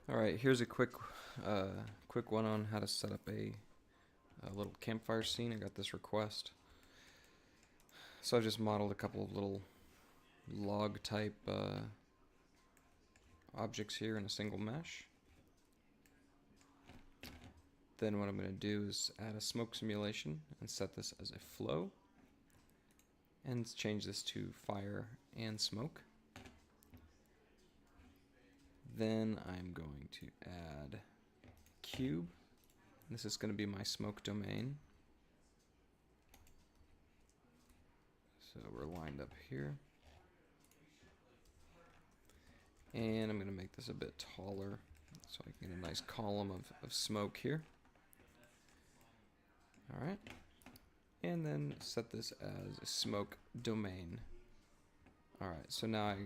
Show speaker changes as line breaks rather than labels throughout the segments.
Alright, here's a quick one on how to set up a little campfire scene. I got this request. So I just modeled a couple of little log type objects here in a single mesh. Then what I'm going to do is add a smoke simulation and set this as a flow. And change this to fire and smoke. Then I'm going to add cube. This is going to be my smoke domain. So we're lined up here. And I'm going to make this a bit taller so I can get a nice column of smoke here. Alright. And then set this as a smoke domain. Alright, so now I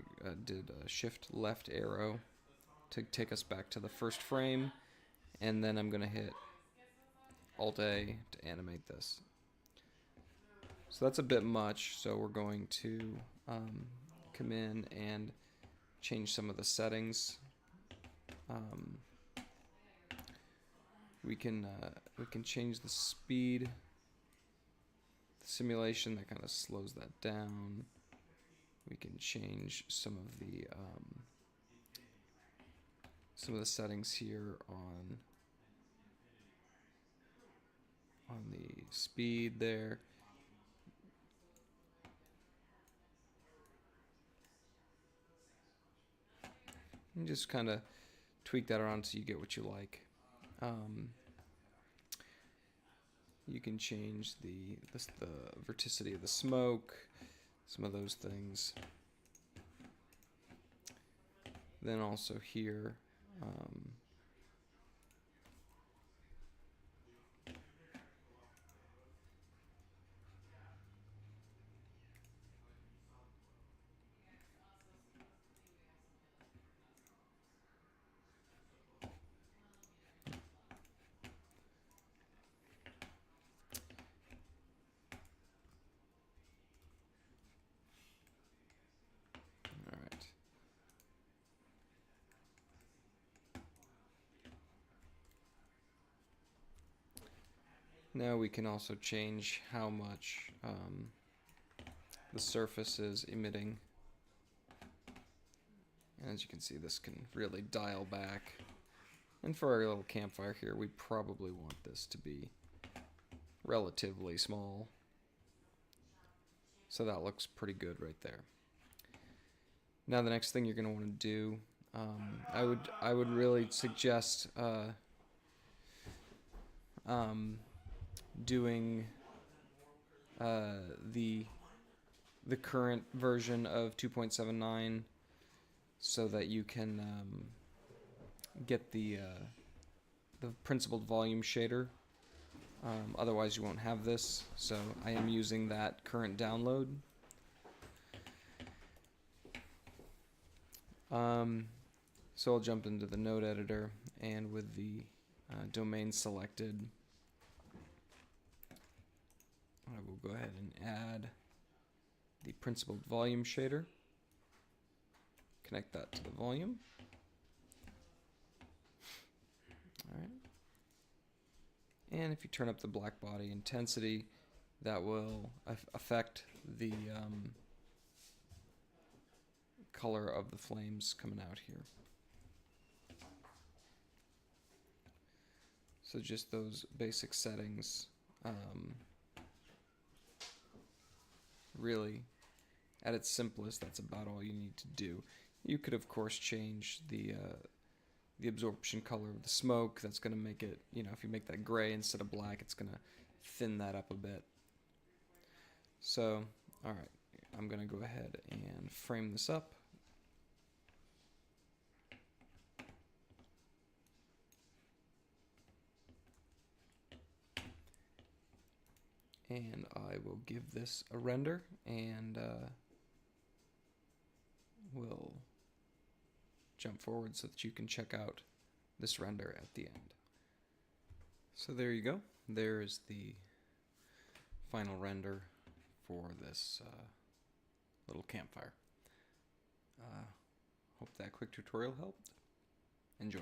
did a shift left arrow to take us back to the first frame, and then I'm going to hit Alt A to animate this. So that's a bit much, so we're going to come in and change some of the settings. We can change the speed, the simulation that kind of slows that down. We can change some of the settings here on the speed there. And just kind of tweak that around so you get what you like. You can change the verticity of the smoke, some of those things. Then also here, now we can also change how much the surface is emitting. And as you can see, this can really dial back. And for our little campfire here, we probably want this to be relatively small. So that looks pretty good right there. Now the next thing you're going to want to do, I would really suggest doing the current version of 2.79 so that you can get the principled volume shader. Otherwise you won't have this, so I am using that current download. So I'll jump into the node editor, and with the domain selected, I will go ahead and add the principled volume shader. Connect that to the volume. Alright. And if you turn up the black body intensity, that will affect the color of the flames coming out here. So just those basic settings. Really, at its simplest, that's about all you need to do. You could, of course, change the absorption color of the smoke. That's going to make it, if you make that gray instead of black, it's going to thin that up a bit. So, all right, I'm going to go ahead and frame this up. And I will give this a render, and we'll jump forward so that you can check out this render at the end. So there you go. There's the final render for this little campfire. Hope that quick tutorial helped. Enjoy.